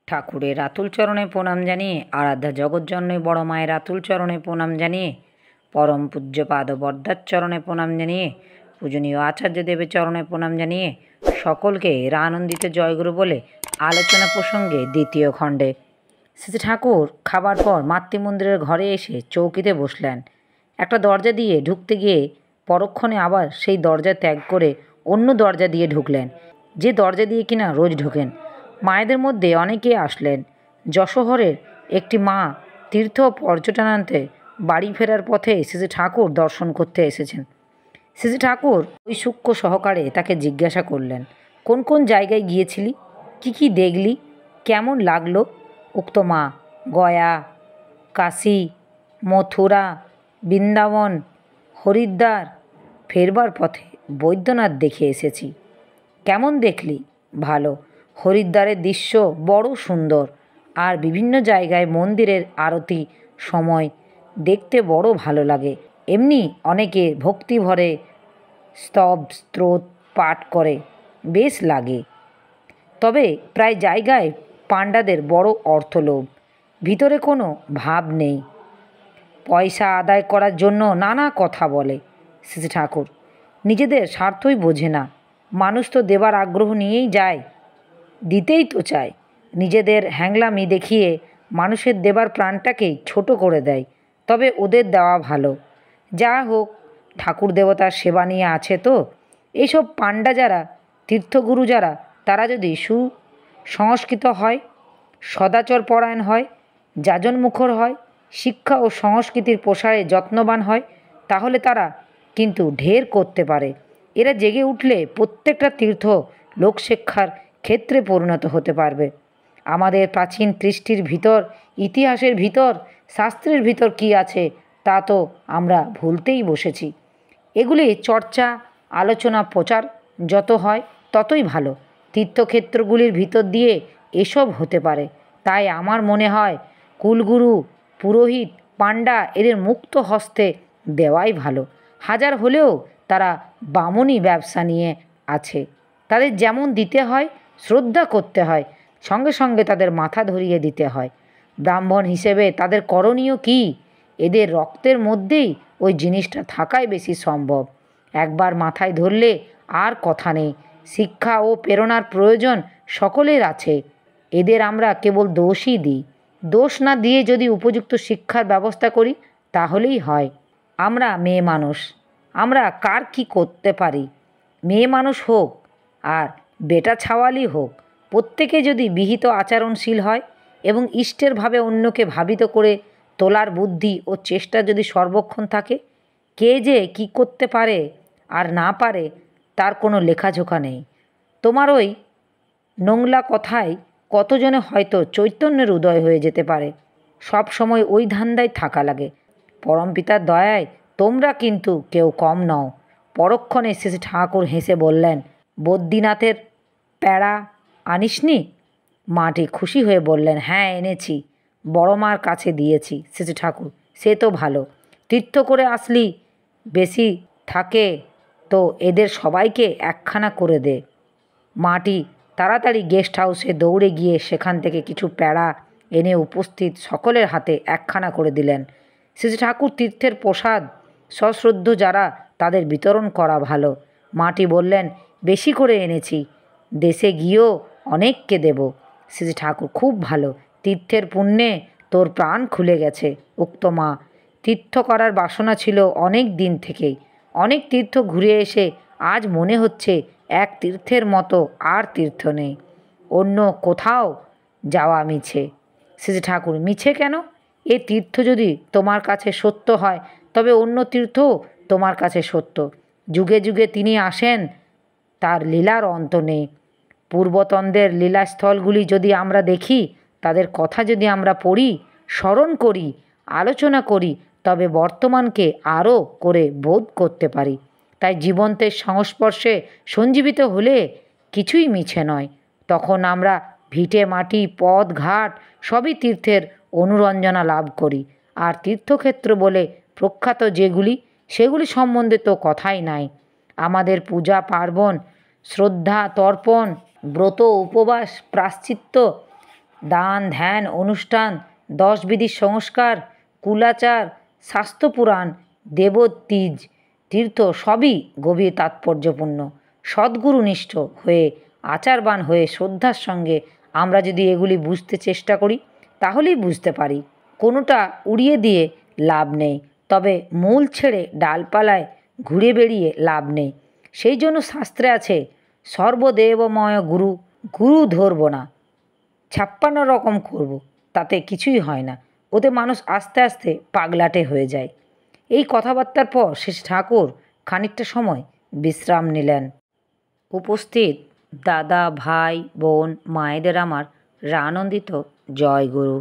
ঠাকুরের আতুল চরণে প্রণাম জানিয়ে, আরাধ্যা জগৎজননী বড় মায়ের আতুল চরণে প্রণাম জানিয়ে, পরম পূজ্যপাদ বরদার চরণে প্রণাম জানিয়ে, পূজনীয় আচার্য দেবের চরণে প্রণাম জানিয়ে সকলকে আনন্দিত জয়গুরু বলে আলোচনা প্রসঙ্গে দ্বিতীয় খণ্ডে। শ্রী ঠাকুর খাবার পর মাতৃমন্দিরের ঘরে এসে চৌকিতে বসলেন। একটা দরজা দিয়ে ঢুকতে গিয়ে পরক্ষণে আবার সেই দরজা ত্যাগ করে অন্য দরজা দিয়ে ঢুকলেন, যে দরজা দিয়ে কিনা রোজ ঢোকেন। মায়েদের মধ্যে অনেকে আসলেন। যশোহরের একটি মা তীর্থ পর্যটনান্তে বাড়ি ফেরার পথে শ্রী ঠাকুর দর্শন করতে এসেছেন। শ্রী ঠাকুর ওই সূক্ষ্ম সহকারে তাকে জিজ্ঞাসা করলেন, কোন কোন জায়গায় গিয়েছিলি, কি কি দেখলি, কেমন লাগলো? উক্ত মা গয়া, কাশী, মথুরা, বৃন্দাবন, হরিদ্বার, ফেরবার পথে বৈদ্যনাথ দেখে এসেছি। কেমন দেখলি? ভালো। হরিদ্বারের দৃশ্য বড় সুন্দর, আর বিভিন্ন জায়গায় মন্দিরের আরতি সময় দেখতে বড় ভালো লাগে। এমনি অনেকে ভক্তি ভরে স্তব স্তোত্র পাঠ করে, বেশ লাগে। তবে প্রায় জায়গায় পাণ্ডাদের বড় অর্থলোভ, ভিতরে কোনো ভাব নেই। পয়সা আদায় করার জন্য নানা কথা বলে। শ্রী ঠাকুর নিজেদের স্বার্থই বোঝে না। মানুষ তো দেবার আগ্রহ নিয়েই যায়, দিতেই তো চায়। নিজেদের হ্যাংলামি দেখিয়ে মানুষের দেবার প্রাণটাকেই ছোট করে দেয়। তবে ওদের দেওয়া ভালো। যা হোক, ঠাকুর দেবতার সেবা নিয়ে আছে তো। এইসব পাণ্ডা যারা, তীর্থগুরু যারা, তারা যদি সুসংস্কৃত হয়, সদাচর পরায়ণ হয়, যাজনমুখর হয়, শিক্ষা ও সংস্কৃতির প্রসারে যত্নবান হয়, তাহলে তারা কিন্তু ঢের করতে পারে। এরা জেগে উঠলে প্রত্যেকটা তীর্থ লোকশিক্ষার ক্ষেত্রে পরিণত হতে পারবে। আমাদের প্রাচীন কৃষ্টির ভিতর, ইতিহাসের ভিতর, শাস্ত্রের ভিতর কি আছে তা তো আমরা ভুলতেই বসেছি। এগুলি চর্চা, আলোচনা, প্রচার যত হয় ততই ভালো। তীর্থক্ষেত্রগুলির ভিতর দিয়ে এসব হতে পারে। তাই আমার মনে হয় কুলগুরু, পুরোহিত, পাণ্ডা এদের মুক্ত হস্তে দেওয়াই ভালো। হাজার হলেও তারা বামনী ব্যবসা নিয়ে আছে। তাদের যেমন দিতে হয়, শ্রদ্ধা করতে হয়, সঙ্গে সঙ্গে তাদের মাথা ধরিয়ে দিতে হয়। ব্রাহ্মণ হিসেবে তাদের করণীয় কী? এদের রক্তের মধ্যেই ওই জিনিসটা থাকাই বেশি সম্ভব। একবার মাথায় ধরলে আর কথা নেই। শিক্ষা ও প্রেরণার প্রয়োজন সকলের আছে। এদের আমরা কেবল দোষই দিই। দোষ না দিয়ে যদি উপযুক্ত শিক্ষার ব্যবস্থা করি তাহলেই হয়। আমরা মেয়ে মানুষ, আমরা কার কি করতে পারি? মেয়ে মানুষ হোক আর বেটা ছাওয়ালি হোক, প্রত্যেকে যদি বিহিত আচরণশীল হয় এবং ইষ্টের ভাবে অন্যকে ভাবিত করে তোলার বুদ্ধি ও চেষ্টা যদি সর্বক্ষণ থাকে, কে যে কি করতে পারে আর না পারে তার কোনো লেখাজোখা নেই। তোমার ওই নোংলা কথায় কতজনে হয়তো চৈতন্যের উদয় হয়ে যেতে পারে। সব সময় ওই ধান্দায় থাকা লাগে। পরমপিতার দয়ায় তোমরা কিন্তু কেউ কম নও। পরক্ষণে শ্রী ঠাকুর হেসে বললেন, বদ্রীনাথের প্যাড়া আনিসনি? মাটি খুশি হয়ে বললেন, হ্যাঁ এনেছি, বড় মার কাছে দিয়েছি। শ্রী ঠাকুর, সে তো ভালো। তীর্থ করে আসলি, বেশি থাকে তো এদের সবাইকে একখানা করে দে। মাটি তাড়াতাড়ি গেস্ট হাউসে দৌড়ে গিয়ে সেখান থেকে কিছু প্যাড়া এনে উপস্থিত সকলের হাতে একখানা করে দিলেন। শ্রী ঠাকুর তীর্থের প্রসাদ সশ্রদ্ধ যারা, তাদের বিতরণ করা ভালো। মাটি বললেন, বেশি করে এনেছি, দেশে গিয়েও অনেককে দেব। শ্রী ঠাকুর, খুব ভালো। তীর্থের পুণ্যে তোর প্রাণ খুলে গেছে। উক্ত মা, তীর্থ করার বাসনা ছিল অনেক দিন থেকেই। অনেক তীর্থ ঘুরে এসে আজ মনে হচ্ছে এক তীর্থের মতো আর তীর্থ নেই। অন্য কোথাও যাওয়া মিছে। শ্রী ঠাকুর, মিছে কেন? এ তীর্থ যদি তোমার কাছে সত্য হয় তবে অন্য তীর্থও তোমার কাছে সত্য। যুগে যুগে তিনি আসেন, তার লীলার অন্ত নেই। পূর্বতনদের লীলাস্থলগুলি যদি আমরা দেখি, তাদের কথা যদি আমরা পড়ি, স্মরণ করি, আলোচনা করি, তবে বর্তমানকে আরও করে বোধ করতে পারি। তাই জীবন্তের সংস্পর্শে সঞ্জীবিত হলে কিছুই মিছে নয়। তখন আমরা ভিটে মাটি, পথ ঘাট সবই তীর্থের অনুরঞ্জনা লাভ করি। আর তীর্থক্ষেত্র বলে প্রখ্যাত যেগুলি, সেগুলি সম্বন্ধে তো কথাই নাই। আমাদের পূজা পার্বণ, শ্রদ্ধা তর্পণ, ব্রত উপবাস, প্রায়শ্চিত্ত দান ধ্যান অনুষ্ঠান, 10 বিধির সংস্কার, কুলাচার, শাস্ত্রপুরাণ, দেবতীজ, তীর্থ সবই গভীর তাৎপর্যপূর্ণ। সদ্গুরুনিষ্ঠ হয়ে আচারবান হয়ে শ্রদ্ধার সঙ্গে আমরা যদি এগুলি বুঝতে চেষ্টা করি তাহলেই বুঝতে পারি। কোনোটা উড়িয়ে দিয়ে লাভ নেই, তবে মূল ছেড়ে ডালপালায় ঘুরে বেড়িয়ে লাভ নেই। সেই জন্য শাস্ত্রে আছে, সর্বদেবময় গুরু, গুরু ধরব না, 56 রকম করব, তাতে কিছুই হয় না, ওতে মানুষ আস্তে আস্তে পাগলাটে হয়ে যায়। এই কথাবার্তার পর শেষ ঠাকুর খানিকটা সময় বিশ্রাম নিলেন। উপস্থিত দাদা, ভাই, বোন, মায়েদের আমার আনন্দিত জয় গুরু।